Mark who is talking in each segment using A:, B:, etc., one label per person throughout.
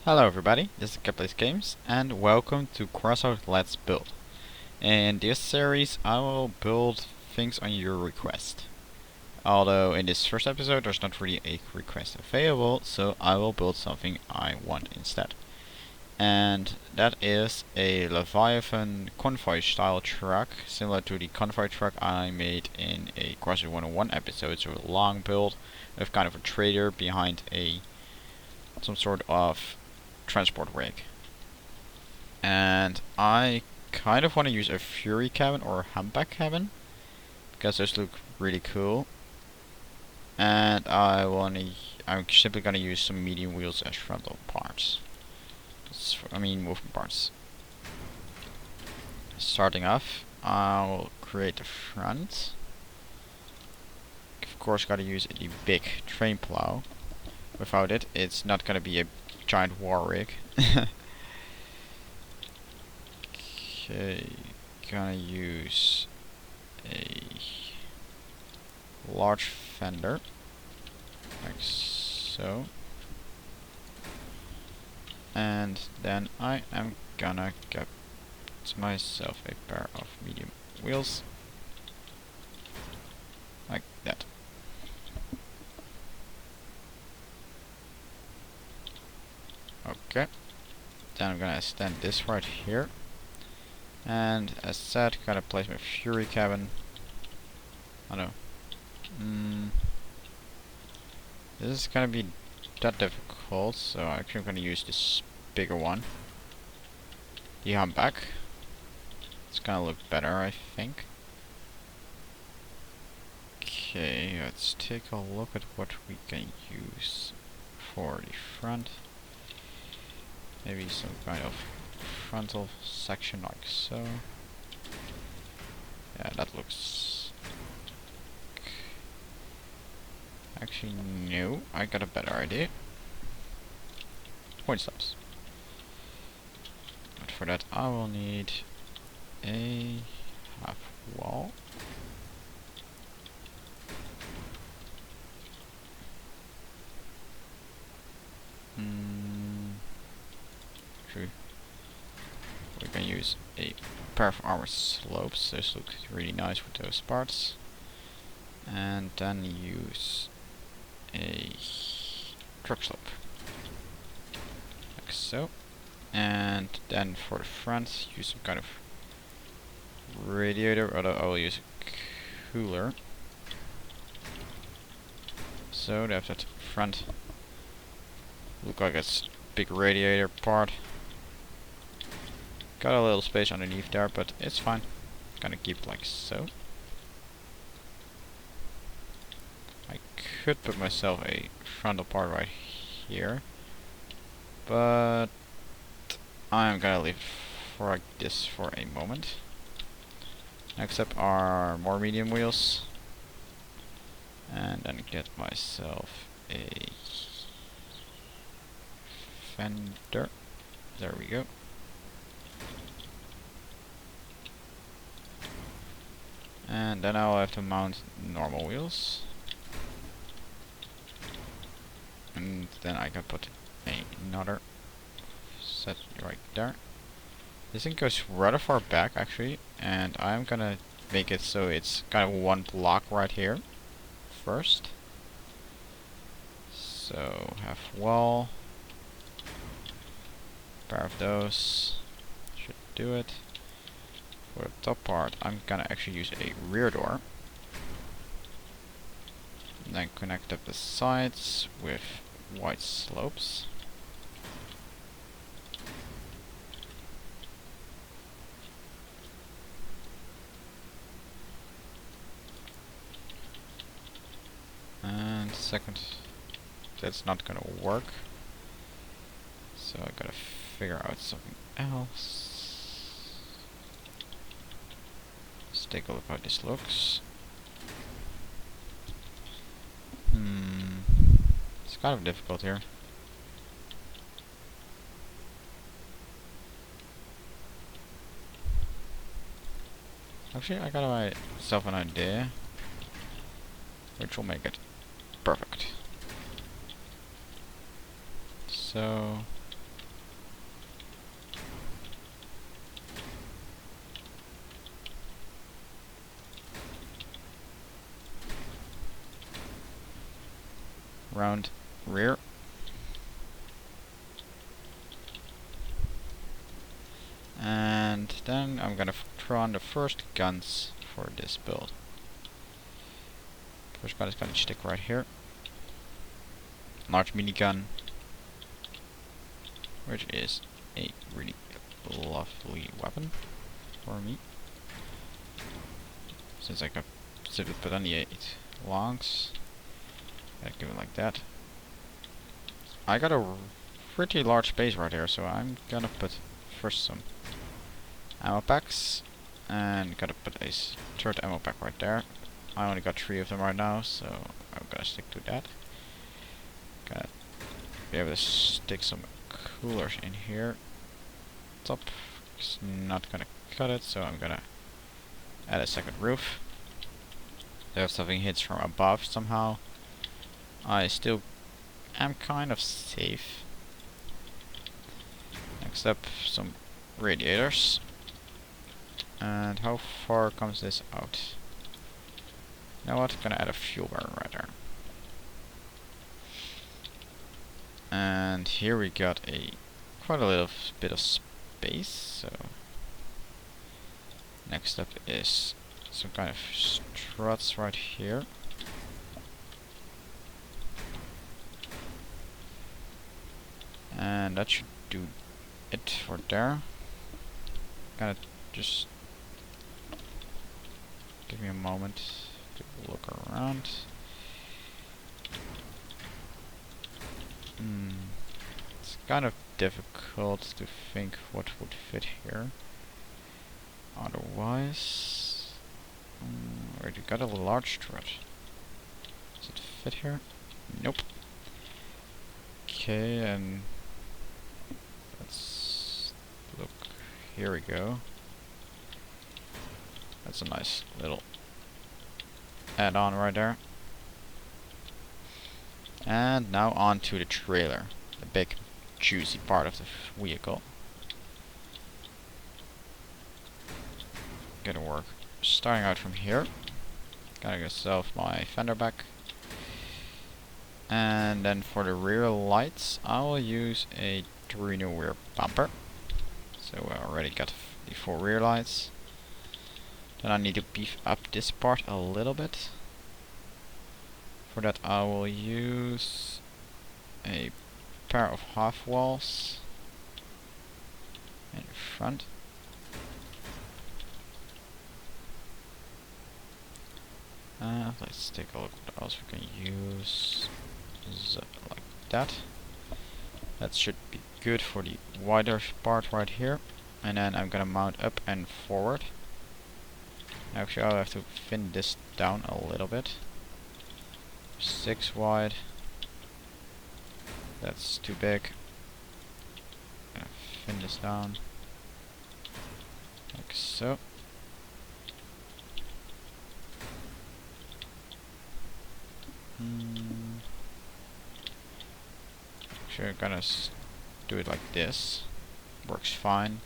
A: Hello everybody, this is Plays Games, and welcome to Crossout Let's Build. In this series I will build things on your request. Although in this first episode there's not really a request available, so I will build something I want instead. And that is a leviathan convoy style truck, similar to the convoy truck I made in a Crossout 101 episode. So a long build with kind of a trader behind some sort of transport rig. And I kind of want to use a fury cabin or a humpback cabin because those look really cool. And I'm simply gonna use some medium wheels as frontal parts. Movement parts. Starting off, I'll create the front. Of course, gotta use the big train plow. Without it, it's not gonna be a giant war rig. Okay, gonna use a large fender, like so. And then I am gonna get myself a pair of medium wheels, like that. Okay, then I'm gonna extend this right here. And as said, gotta place my fury cabin. Oh no. This is gonna be that difficult, so actually I'm gonna use this bigger one. The humpback. It's gonna look better, I think. Okay, let's take a look at what we can use for the front. Maybe some kind of frontal section like so. Yeah, that looks... Actually, no, I got a better idea. Point stops. But for that I will need a half wall. True. We can use a pair of armor slopes. Those look really nice with those parts. And then use a truck slope, like so. And then for the front, use some kind of radiator, although I will use a cooler. So they have that front look like a big radiator part. Got a little space underneath there, but it's fine. Gonna keep like so. I could put myself a frontal part right here, but I'm gonna leave it for like this for a moment. Next up are more medium wheels, and then get myself a fender. There we go. And then I'll have to mount normal wheels. And then I can put another set right there. This thing goes rather far back actually, and I'm gonna make it so it's kind of one block right here first. So half wall, pair of those should do it. For the top part, I'm gonna actually use a rear door. And then connect up the sides with white slopes. And second, that's not gonna work. So I gotta figure out something else. Let's take a look how this looks. It's kind of difficult here. Actually, I got myself an idea, which will make it perfect. So around rear. And then I'm gonna throw on the first guns for this build. First gun is gonna stick right here. Large minigun, which is a really lovely weapon for me, since I can simply put on the 8 longs. Gotta give it like that. I got a pretty large space right here, so I'm gonna put first some ammo packs, and gotta put a third ammo pack right there. I only got 3 of them right now, so I'm gonna stick to that. Gotta be able to stick some coolers in here. Top is not gonna cut it, so I'm gonna add a second roof. If something hits from above somehow, I still am kind of safe. Next up, some radiators. And how far comes this out? You know what? Gonna add a fuel burner right there. And here we got quite a little bit of space. So next up is some kind of struts right here. And that should do it for there. Gonna just give me a moment to look around. It's kind of difficult to think what would fit here. Otherwise, already got a large strut. Does it fit here? Nope. Okay, and let's look. Here we go. That's a nice little add-on right there. And now on to the trailer, the big juicy part of the vehicle. Gonna work starting out from here. Gotta get myself my fender back. And then for the rear lights, I will use a Torino rear bumper. So I already got the 4 rear lights. Then I need to beef up this part a little bit. For that I will use a pair of half walls in front. Let's take a look what else we can use. Like that. That should be good for the wider part right here. And then I'm gonna mount up and forward. Actually, I'll have to thin this down a little bit. 6 wide. That's too big. Gonna thin this down. Like so. Actually, I'm gonna do it like this. Works fine.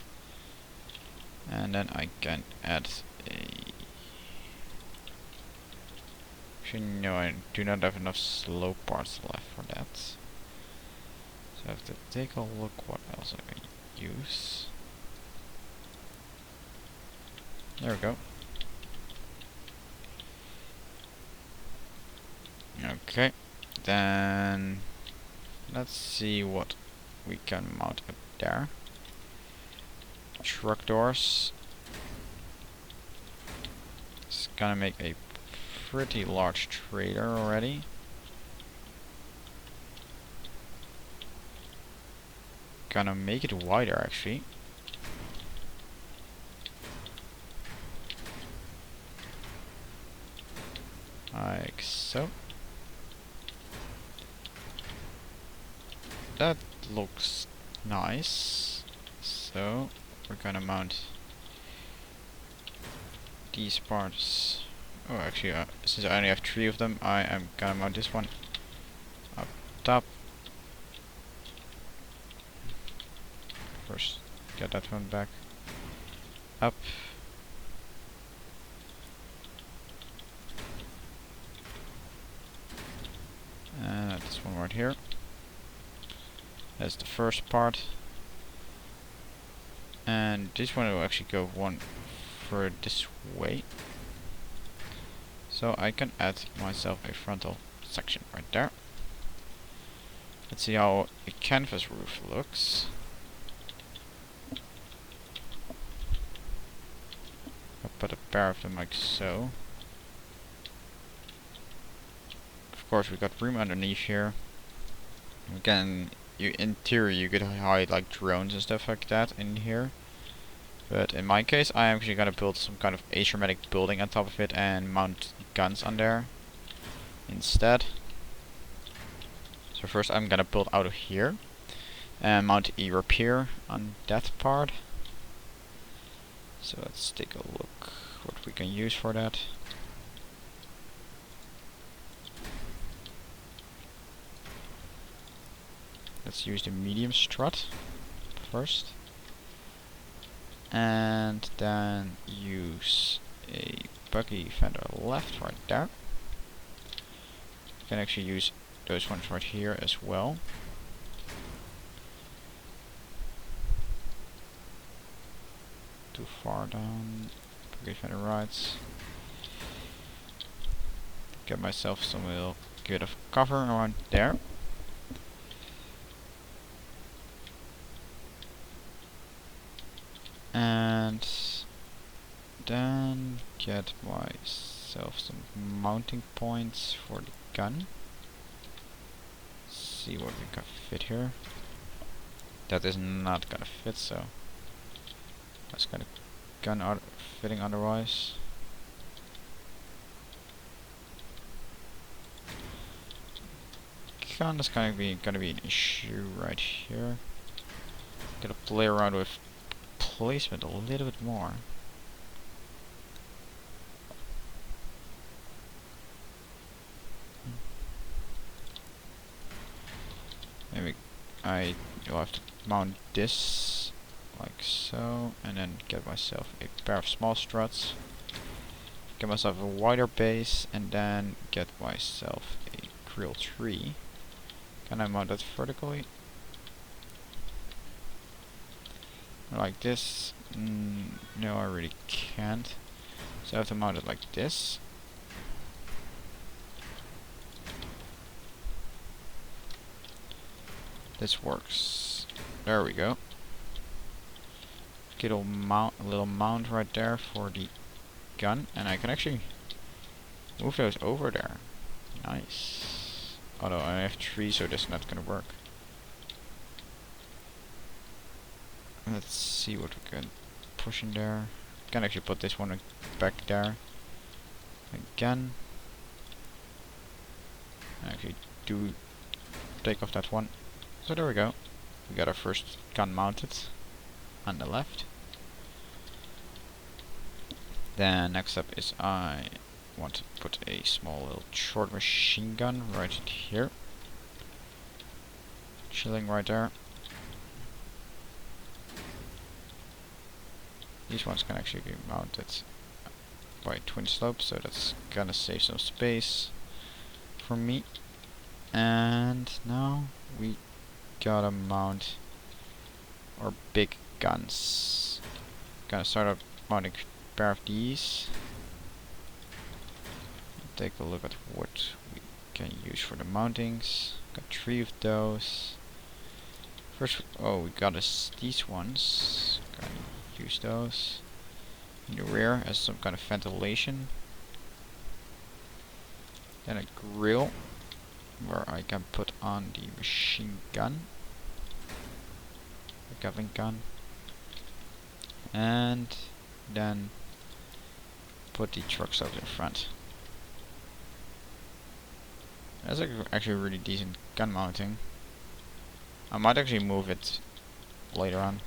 A: And then I can add a... Actually, no, I do not have enough slope parts left for that. So I have to take a look what else I can use. There we go. Okay, then let's see what we can mount up there. Truck doors. It's gonna make a pretty large trailer already. Gonna make it wider actually. Like so. That looks nice. So we're gonna mount these parts. Oh, actually, since I only have 3 of them, I am gonna mount this one up top. First, get that one back up. And that's this one right here. That's the first part. And this one will actually go one further this way. So I can add myself a frontal section right there. Let's see how a canvas roof looks. I'll put a pair of them like so. Of course, we got room underneath here. We can, in theory, you could hide like drones and stuff like that in here. But in my case, I am actually gonna build some kind of asymmetric building on top of it and mount guns on there instead. So first, I'm gonna build out of here and mount a repair on that part. So let's take a look what we can use for that. Let's use the medium strut first. And then use a buggy fender left right there. You can actually use those ones right here as well. Too far down. Buggy fender rights. Get myself some little bit of cover around there. And then get myself some mounting points for the gun. See what we can fit here. That is not gonna fit, so let's get a gun out fitting otherwise. Gun is gonna be an issue right here. Gotta play around with placement a little bit more. Maybe I will have to mount this like so, and then get myself a pair of small struts. Get myself a wider base, and then get myself a grill tree. Can I mount that vertically? Like this? No, I really can't. So I have to mount it like this. This works. There we go. Get a little mount right there for the gun, and I can actually move those over there. Nice. Although I have 3, so this is not gonna work. Let's see what we can push in there. Can actually put this one back there again. Actually do take off that one. So there we go. We got our first gun mounted on the left. Then next up is I want to put a small little short machine gun right here. Chilling right there. These ones can actually be mounted by twin slopes, so that's gonna save some space for me. And now we gotta mount our big guns. Gonna start out mounting a pair of these. Take a look at what we can use for the mountings. Got 3 of those. First, oh, we got these ones. Gonna use those in the rear as some kind of ventilation. Then a grill where I can put on the machine gun, the Gatling gun, and then put the trucks up in front. That's actually a really decent gun mounting. I might actually move it later on.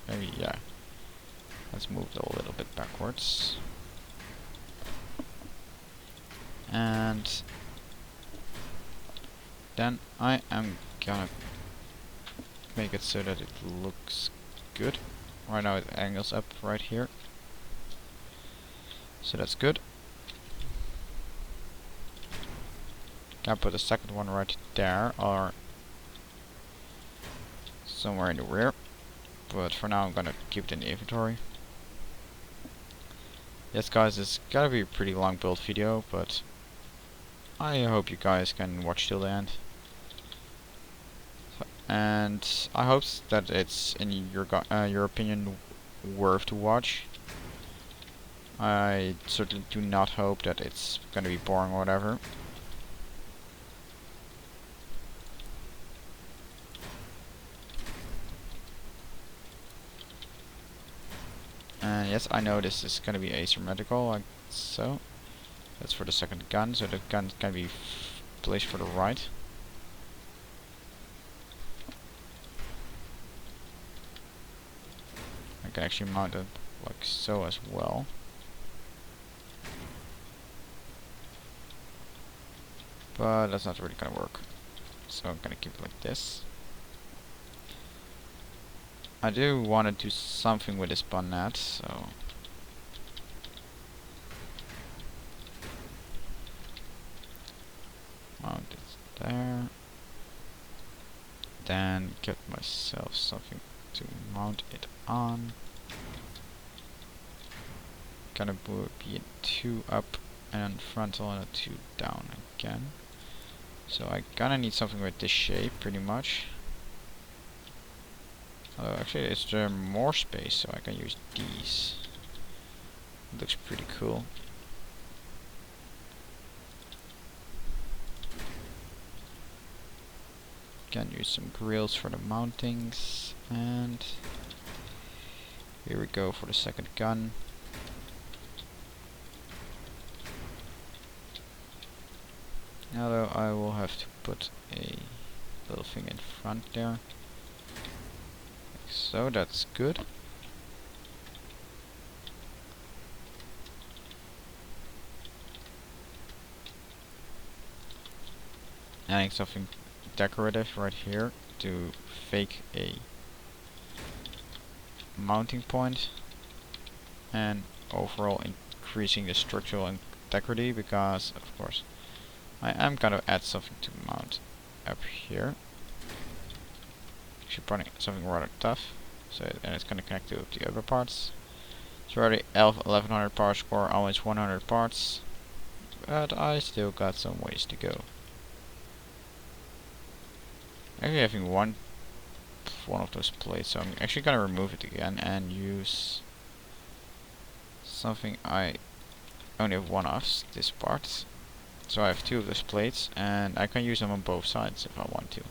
A: Maybe, yeah. Let's move it a little bit backwards. And then I am gonna make it so that it looks good. Right now it angles up right here. So that's good. Gonna put the second one right there, or somewhere in the rear. But for now I'm gonna keep it in the inventory. Yes guys, it's gotta be a pretty long build video, but I hope you guys can watch till the end. And I hope that it's in your opinion worth to watch. I certainly do not hope that it's gonna be boring or whatever. And yes, I know this is gonna be asymmetrical, like so. That's for the second gun, so the gun's gonna be placed for the right. I can actually mount it like so as well. But that's not really gonna work. So I'm gonna keep it like this. I do want to do something with this bonnet, so mount it there. Then get myself something to mount it on. Gonna be a 2 up and frontal and a 2 down again. So I gonna need something with this shape pretty much. Actually, is there more space so I can use these? It looks pretty cool. Can use some grills for the mountings, and here we go for the second gun. Now though, I will have to put a little thing in front there. Like so, that's good. Adding something decorative right here to fake a mounting point, and overall increasing the structural integrity, because of course I am gonna add something to mount up here. Actually putting something rather tough, so and it's gonna connect to the other parts. It's already 1100 parts score, almost 100 parts, but I still got some ways to go. Actually having one of those plates, so I'm actually gonna remove it again and use something I only have one of, this part. So I have 2 of those plates, and I can use them on both sides if I want to.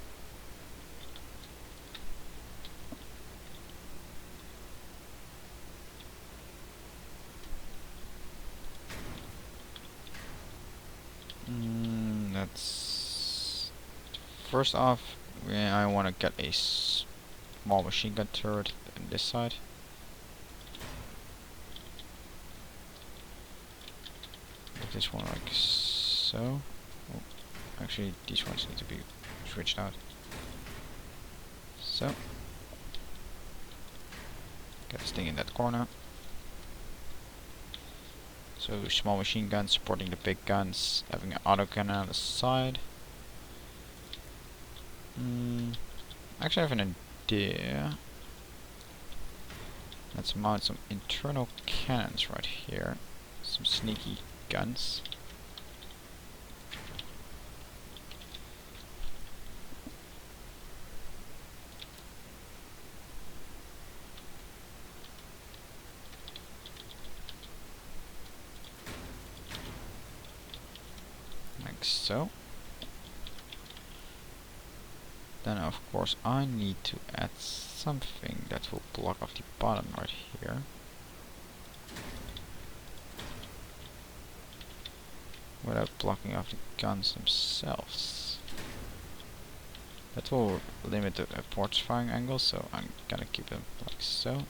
A: That's first off, I want to get a small machine gun turret on this side. Put this one like so. Oh, actually, these ones need to be switched out. So, get this thing in that corner. So small machine guns supporting the big guns, having an auto cannon on the side. Actually, I have an idea. Let's mount some internal cannons right here. Some sneaky guns. Like so. Then of course I need to add something that will block off the bottom right here. Without blocking off the guns themselves. That will limit the port's firing angle, so I'm gonna keep them like so.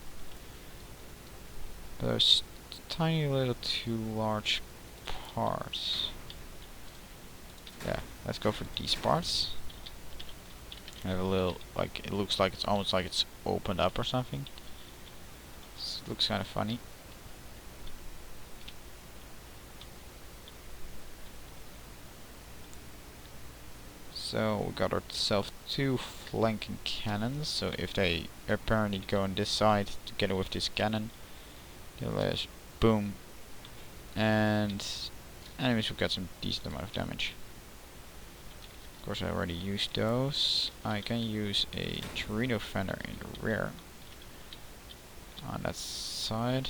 A: Those tiny little too large parts. Yeah, let's go for these parts. I have a little, like, it looks like it's almost like it's opened up or something. It looks kind of funny. So we got ourselves 2 flanking cannons, so if they apparently go on this side together with this cannon, they'll let us boom. And enemies will get some decent amount of damage. Of course I already used those. I can use a Torino fender in the rear. On that side.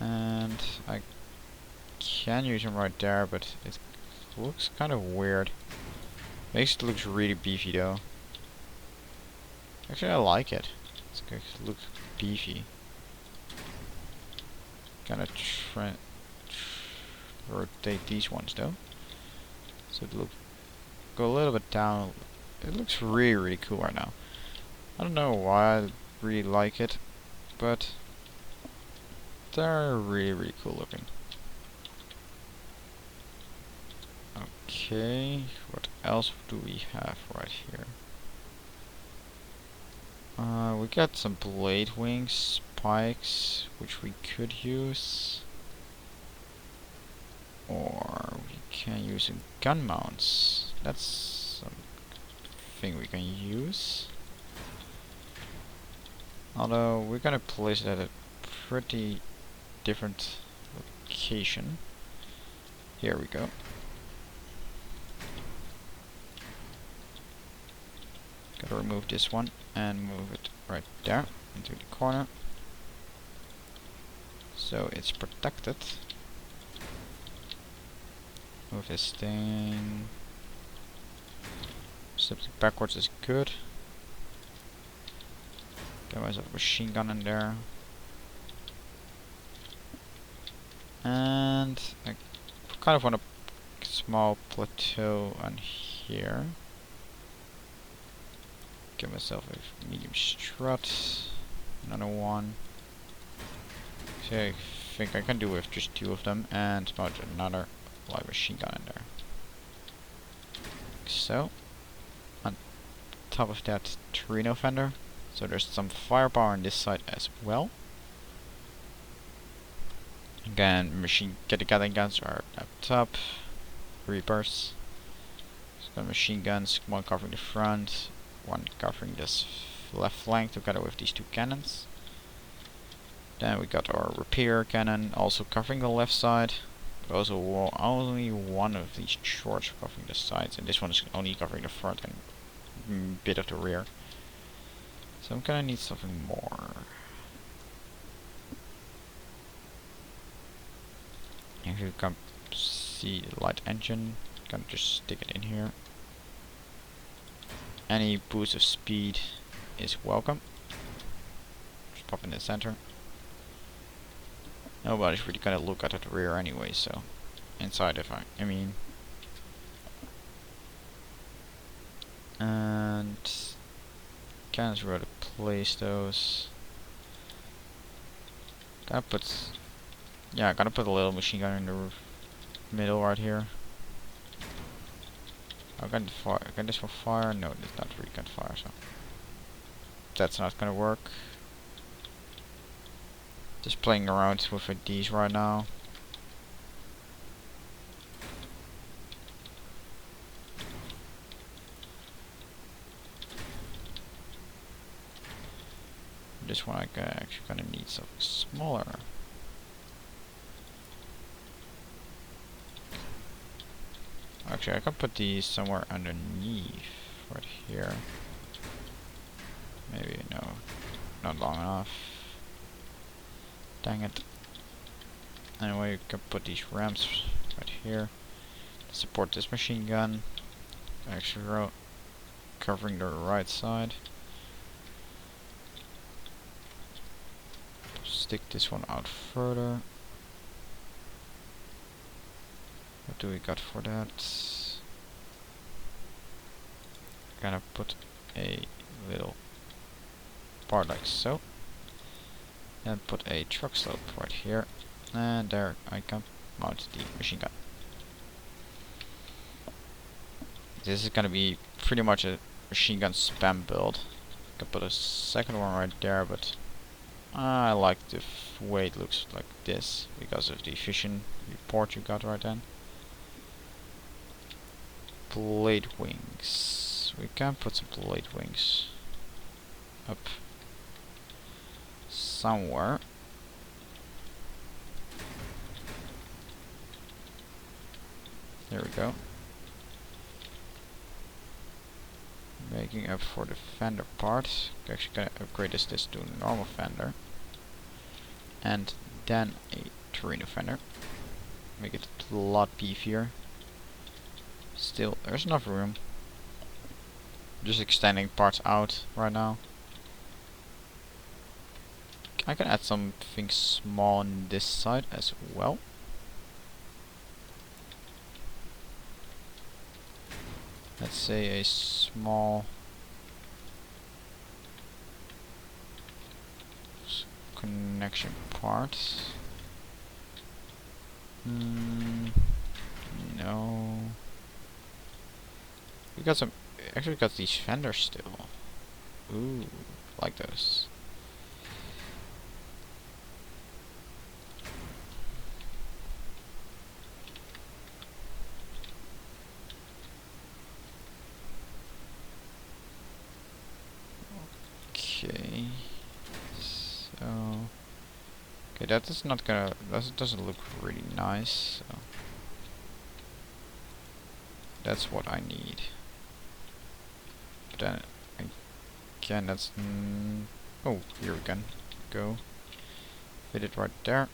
A: And I can use him right there, but it looks kind of weird. Makes it look really beefy though. Actually I like it. It looks beefy. Kinda rotate these ones though. So it go a little bit down. It looks really cool right now. I don't know why I really like it, but they're really cool looking. Okay, what else do we have right here? We got some blade wings, spikes, which we could use. Or we can use some gun mounts. That's something we can use. Although we're gonna place it at a pretty different location. Here we go. Gotta remove this one and move it right there into the corner. So it's protected. Move this thing. Stepping backwards is good. Get myself a machine gun in there. And I kind of want a small plateau on here. Get myself a medium strut. Another one. So I think I can do with just 2 of them and mount another light machine gun in there. So, on top of that Torino fender, so there's some firepower on this side as well. Again, get the Gatling guns are up top, Reapers. So got machine guns, one covering the front, one covering this left flank together with these 2 cannons. Then we got our repair cannon also covering the left side. But also only one of these shorts covering the sides, and this one is only covering the front and a bit of the rear. So I'm gonna need something more. If you can see the light engine, gonna just stick it in here. Any boost of speed is welcome. Just pop in the center. Nobody's really gonna look at the rear anyway, so inside if I mean. And kind of where to place those. Gotta put a little machine gun in the middle right here. I got this for fire. No, it's not really got fire, so that's not gonna work. Just playing around with these right now. This one I actually gonna need something smaller. Actually, I can put these somewhere underneath, right here. Maybe no, not long enough. Dang it. Anyway, you can put these ramps right here to support this machine gun. Actually, covering the right side. Stick this one out further. What do we got for that? Gonna put a little part like so. And put a truck slope right here. And there I can mount the machine gun. This is gonna be pretty much a machine gun spam build. Can put a second one right there, but I like the way it looks like this because of the efficient report you got right then. Blade wings. We can put some blade wings up somewhere. There we go. Making up for the fender part. Actually gonna upgrade this to a normal fender. And then a Torino fender. Make it a lot beefier. Still, there's enough room. Just extending parts out right now. I can add something small on this side as well. Let's say a small connection part. No. We got some. Actually, got these fenders still. Ooh, like those. Okay. So. Okay, that is not gonna. That doesn't look really nice. So. That's what I need. But then again, that's oh, here we can go. Fit it right there,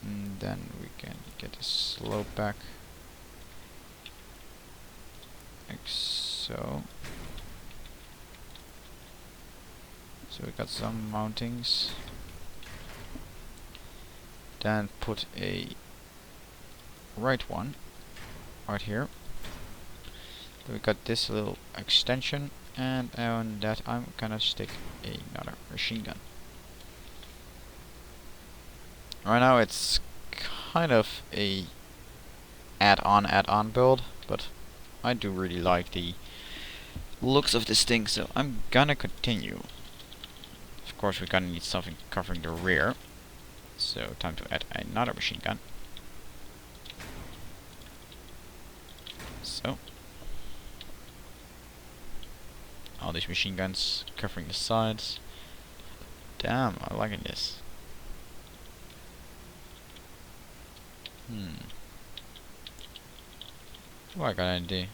A: and then we can get the slope back, like so. So we got some mountings. Then put a right one right here. We got this little extension, and on that I'm gonna stick another machine gun. Right now it's kind of a add-on build, but I do really like the looks of this thing, so I'm gonna continue. Of course we're gonna need something covering the rear, so time to add another machine gun. So. All these machine guns covering the sides. Damn, I'm liking this. What I got an idea.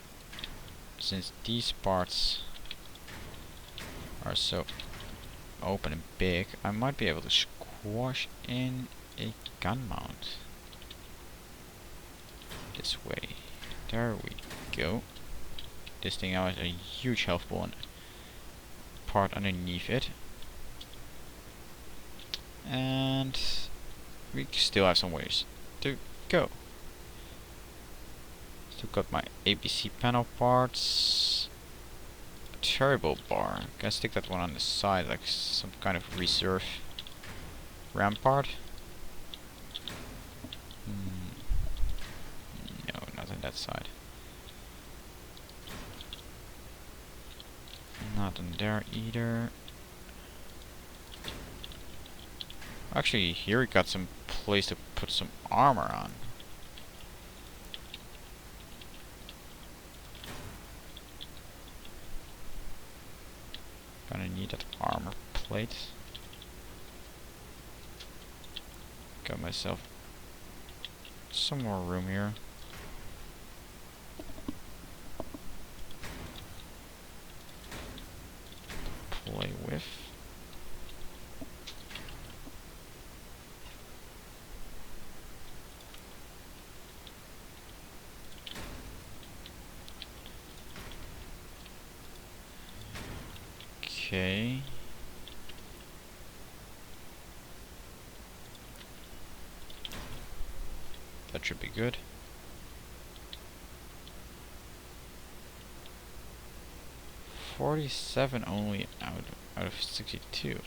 A: Since these parts are so open and big, I might be able to squash in a gun mount. This way. There we go. This thing now has a huge health ball and part underneath it, and we still have some ways to go. Still got my ABC panel parts, a turbo bar. Gonna stick that one on the side like some kind of reserve rampart. No, not on that side. Not in there either. Actually, here we got some place to put some armor on. Gonna need that armor plate. Got myself some more room here. Play with. Okay. That should be good. $47 only out of 62.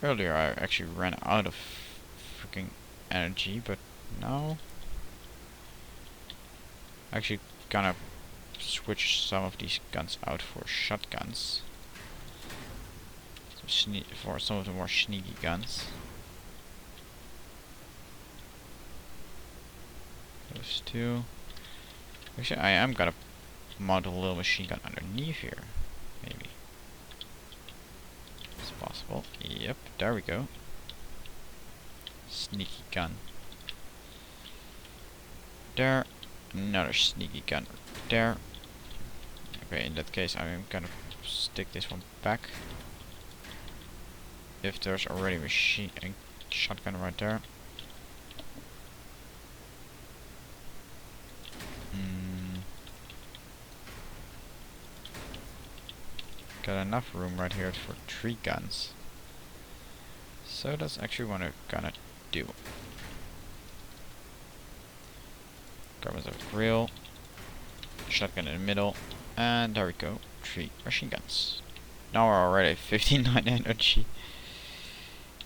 A: Earlier I actually ran out of freaking energy, but now actually gonna switch some of these guns out for shotguns. for some of the more sneaky guns. Those two. Actually, I am gonna mount a little machine gun underneath here. Maybe. It's possible. Yep, there we go. Sneaky gun. There. Another sneaky gun. There. Okay, in that case, I'm gonna stick this one back. If there's already a shotgun right there. Got enough room right here for 3 guns. So that's actually what I'm gonna do. Grab myself a grill, shotgun in the middle, and there we go, 3 machine guns. Now we're already at 59 energy.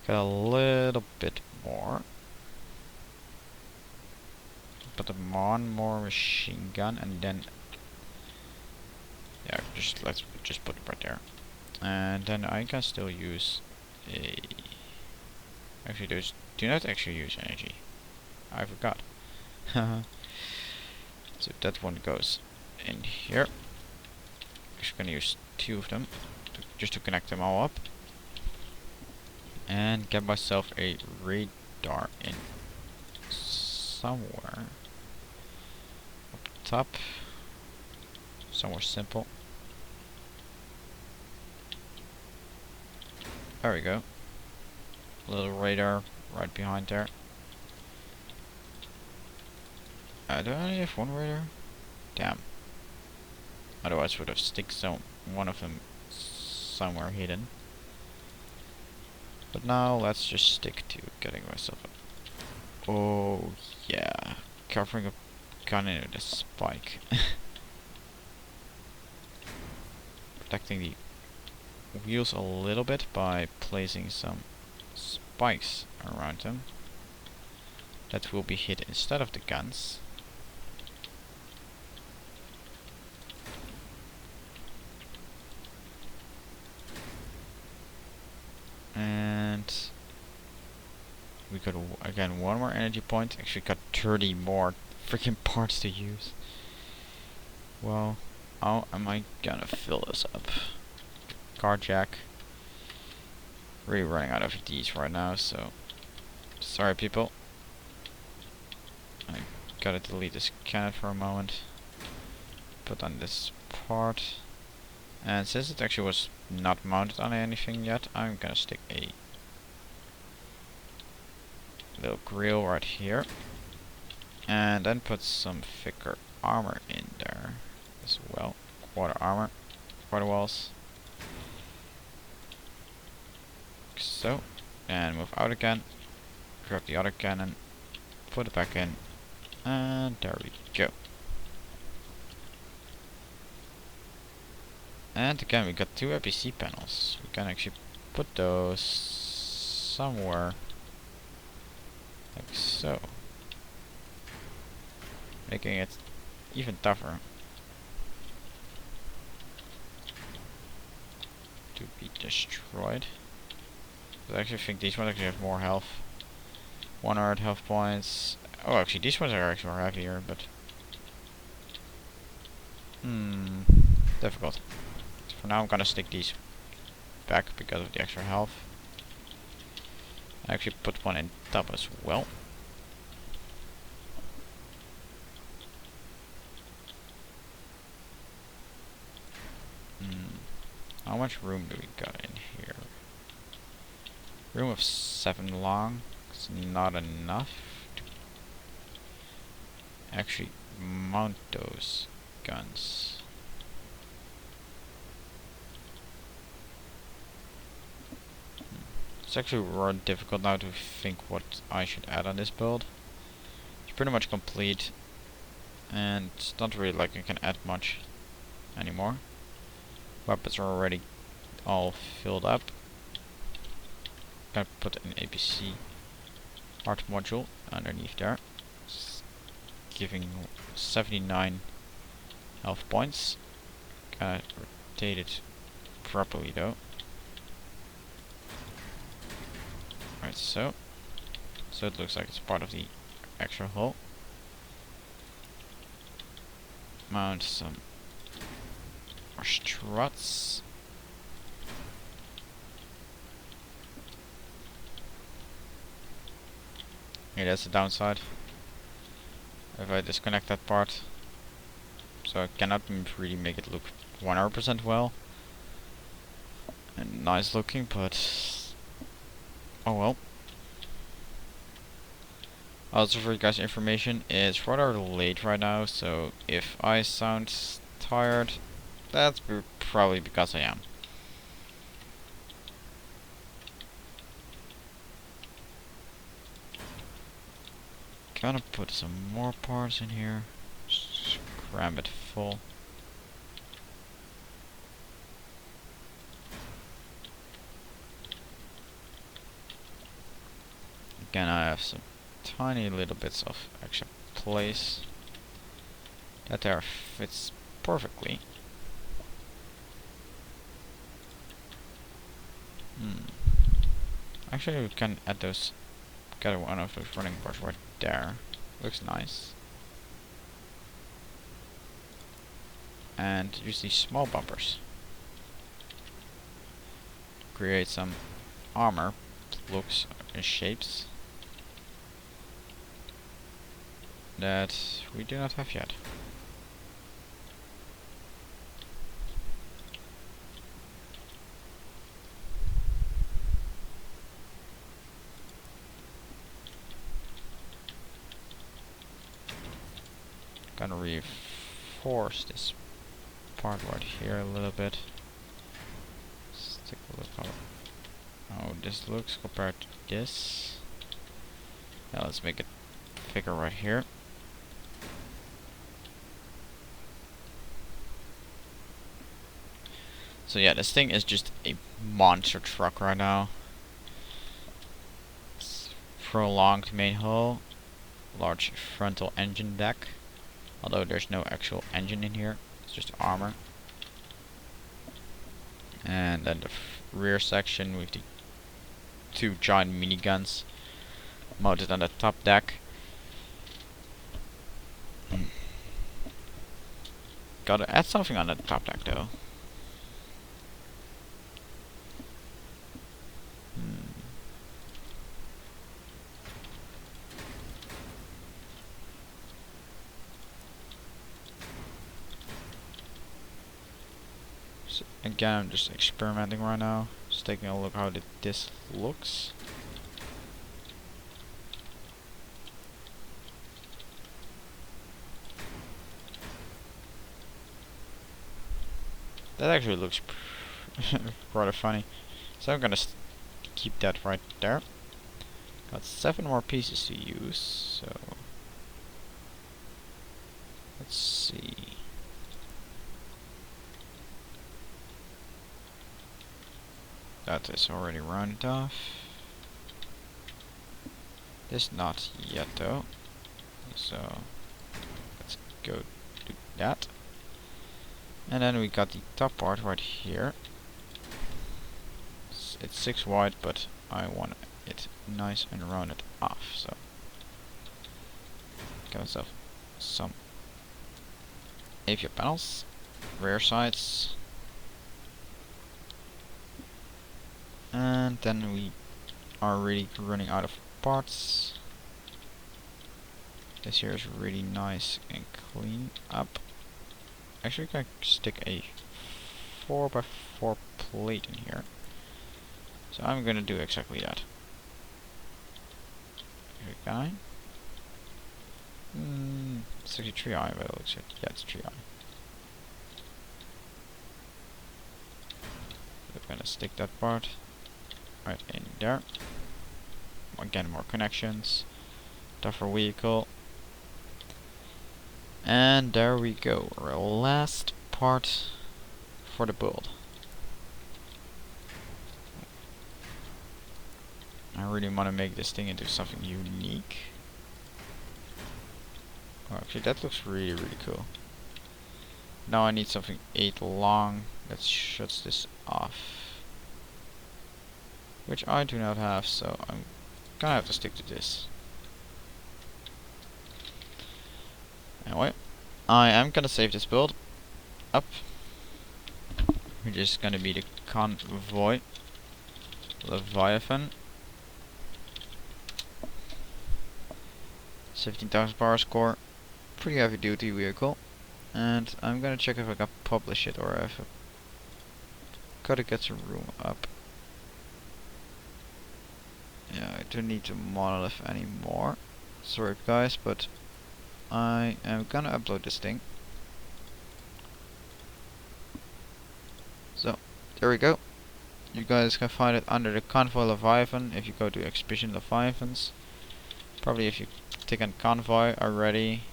A: Got a little bit more. Put one more machine gun and then yeah, let's just put it right there. And then I can still use a actually those do not actually use energy. I forgot. So that one goes in here. Just gonna use 2 of them just to connect them all up. And get myself a radar in somewhere up top. Somewhere simple. There we go. Little radar right behind there. Do I only have 1 radar? Damn. Otherwise would have stick one of them somewhere hidden. But now let's just stick to getting myself a... Oh yeah. Covering a gun in with a spike. Protecting the wheels a little bit by placing some spikes around them. That will be hit instead of the guns. And we got again 1 more energy point. Actually got 30 more freaking parts to use. Well, how am I gonna fill this up? Car jack. Really running out of these right now, so sorry people. I gotta delete this cannon for a moment. Put on this part. And since it actually was not mounted on anything yet, I'm gonna stick a little grill right here. And then put some thicker armor in there as well. Quarter armor, quarter walls. So, and move out again. Grab the other cannon, put it back in, and there we go. And again, we got 2 APC panels. We can actually put those somewhere like so, making it even tougher to be destroyed. I actually think these ones actually have more health. 100 health points. Oh, actually, these ones are actually more heavier, but difficult. So for now, I'm gonna stick these back because of the extra health. I actually put one in top as well. How much room do we got in here? Room of 7 long. It's not enough to actually mount those guns. It's actually really difficult now to think what I should add on this build. It's pretty much complete, and it's not really like I can add much anymore. Weapons are already all filled up. Gonna put an APC art module underneath there, giving 79 health points. Gotta rotate it properly though. like so. So it looks like it's part of the extra hull. Mount some struts. Yeah, that's the downside. If I disconnect that part, so I cannot really make it look 100% well and nice looking, but oh well. Also, for you guys' information, it's rather late right now, so if I sound tired, that's probably because I am. Gonna put some more parts in here. Just cram it full. Again, I have some tiny little bits of extra place. That there fits perfectly. Actually, we can add those. Get one of those running parts right there. Looks nice. And use these small bumpers. Create some armor looks and shapes that we do not have yet. Gonna reinforce this part right here a little bit. Let's take a look how this looks compared to this. Now let's make it bigger right here. So yeah, this thing is just a monster truck right now. It's prolonged main hull, large frontal engine deck. Although there's no actual engine in here, it's just armor. And then the rear section with the two giant miniguns mounted on the top deck. Gotta add something on the top deck though. So again, I'm just experimenting right now. Just taking a look how this looks. That actually looks rather funny. So I'm gonna keep that right there. Got 7 more pieces to use, so let's see. That is already rounded off. This not yet though. So let's go do that. And then we got the top part right here. It's 6 wide, but I want it nice and rounded off. So get myself some AV panels, rear sides. And then we are really running out of parts. This here is really nice and clean up. Actually, I can stick a 4x4 plate in here. So I'm gonna do exactly that. Okay. 63i, but it looks like, yeah, it's 3i. We're gonna stick that part right in there. Again, more connections. Tougher vehicle. And there we go. Our last part for the build. I really want to make this thing into something unique. Oh, actually, that looks really, really cool. Now I need something 8 long that shuts this off. Which I do not have, so I'm gonna have to stick to this. Anyway, I am gonna save this build up, which is gonna be the convoy leviathan. 17,000 power score, pretty heavy duty vehicle, and I'm gonna check if I can publish it or if I gotta get some room up. Yeah, I don't need the monolith anymore. Sorry guys, but I am gonna upload this thing. So, there we go. You guys can find it under the convoy Leviathan if you go to Exhibition Leviathans. Probably if you click on convoy already,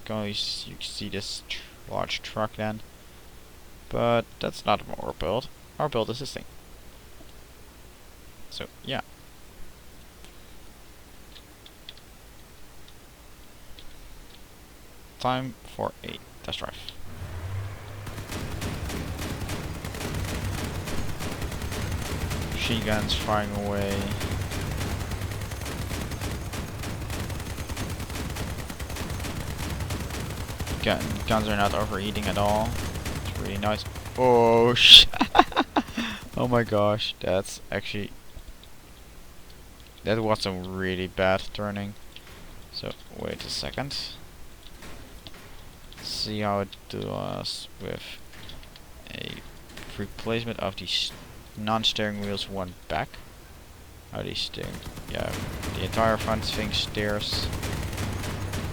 A: you see this large truck then. But that's not our build. Our build is this thing. So, yeah. Time for a test drive. Machine guns firing away. Guns are not overheating at all. It's really nice. Oh shit! Oh my gosh, that's actually, that was some really bad turning. So wait a second. See how it does with a replacement of these non-steering wheels one back. How these steering? Yeah, the entire front thing steers.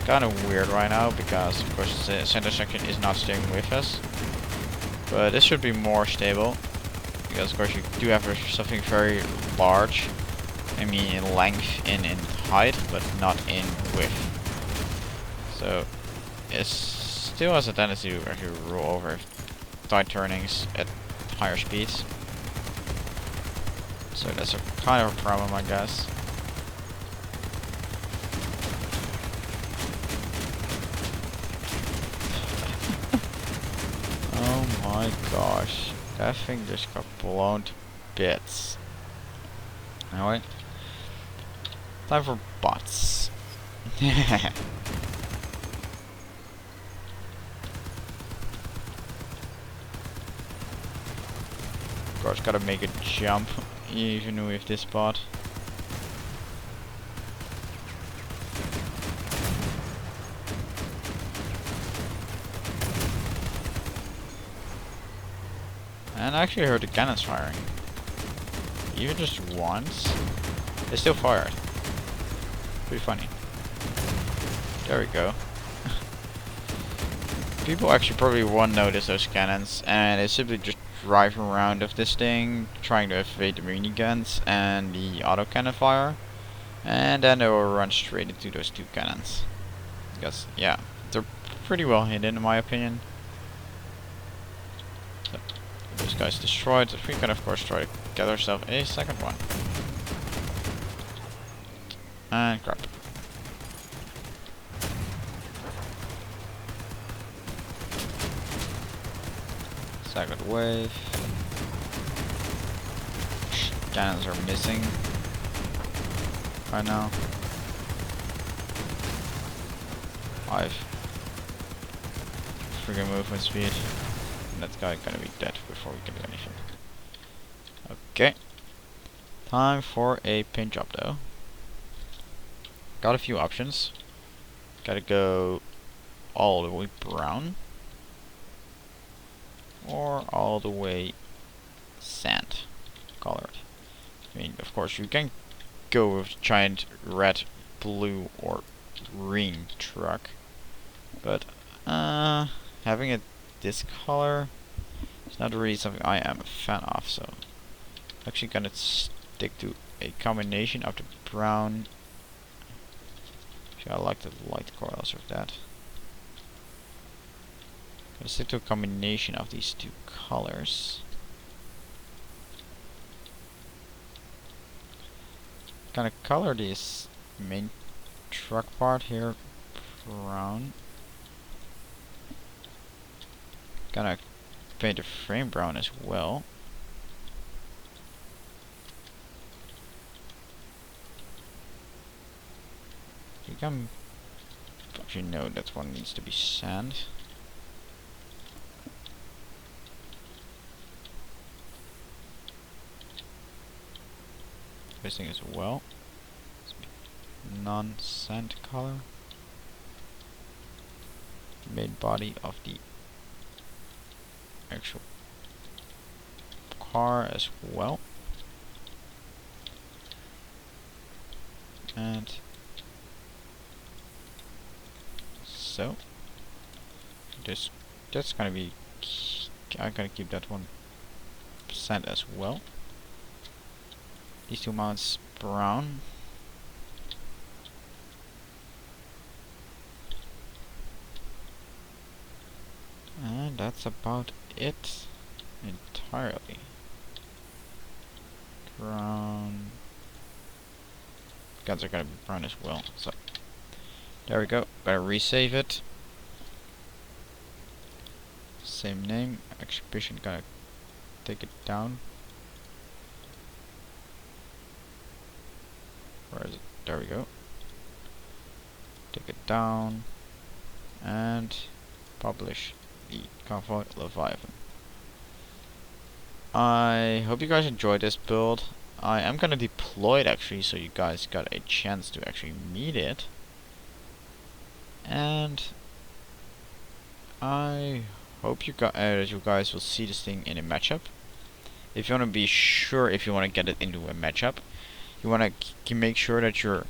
A: Kind of weird right now because of course the center section is not steering with us, but this should be more stable because of course you do have something very large. I mean in length and in height, but not in width. So it still has a tendency to actually roll over tight turnings at higher speeds. So that's a kind of a problem, I guess. Oh my gosh, that thing just got blown to bits. Anyway, time for bots. Of course, gotta make a jump, even with this bot. And I actually heard the cannons firing. Even just once, they still fired. Pretty funny. There we go. People actually probably won't notice those cannons, and they simply just drive around of this thing, trying to evade the miniguns and the autocannon fire, and then they will run straight into those two cannons. Because, yeah, they're pretty well hidden in my opinion. So, this guy's destroyed, so we can of course try to get ourselves a second one. And crap. Second wave. Cannons are missing right now. 5 freaking movement speed. And that guy gonna be dead before we can do anything. Okay. Time for a paint job though. Got a few options. Gotta go all the way brown. Or all the way sand colored. I mean, of course, you can go with giant red, blue, or green truck, but having it this color is not really something I am a fan of. So, I'm actually gonna stick to a combination of the brown. Actually, I like the light colors of that. Gonna stick to a combination of these two colors. Gonna color this main truck part here brown. Gonna paint the frame brown as well. You can actually know that one needs to be sand. This thing as well. Non-sand color. Main body of the actual car as well. And so that's gonna be, I'm gonna keep that 1% as well. These two mounts brown. And that's about it entirely. Brown. Guns are gonna be brown as well. So there we go. Gotta resave it. Same name. Exhibition. Gotta take it down. Where is it? There we go. Take it down and publish the convoy leviathan. I hope you guys enjoyed this build. I am gonna deploy it actually, so you guys got a chance to actually meet it. And I hope you guys will see this thing in a matchup. If you want to be sure if you want to get it into a matchup, you want to make sure that your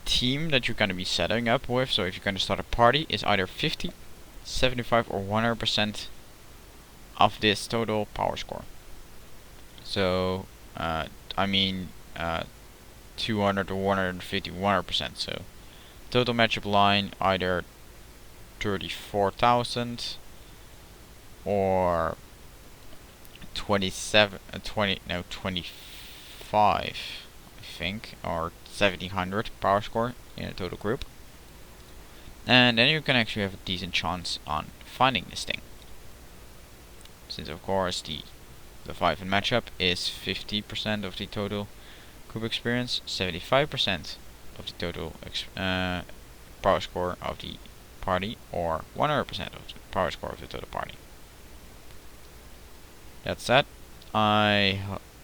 A: team that you're going to be setting up with, so if you're going to start a party, is either 50, 75 or 100% of this total power score. So I mean 200 or 150, 100%. So total matchup line either 34,000 or 25, I think, or 1700 power score in a total group. And then you can actually have a decent chance on finding this thing. Since of course the 5 in matchup is 50% of the total group experience, 75% of the total power score of the party, or 100% of the power score of the total party. That's that. I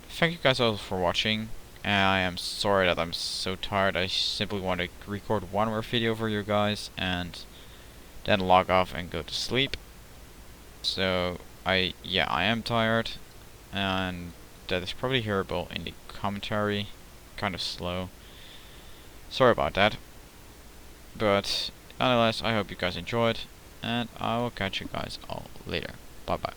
A: thank you guys all for watching. I am sorry that I'm so tired. I simply want to record one more video for you guys and then log off and go to sleep. So I am tired, and that is probably hearable in the commentary. Kind of slow. Sorry about that. But nonetheless, I hope you guys enjoyed, and I will catch you guys all later. Bye bye.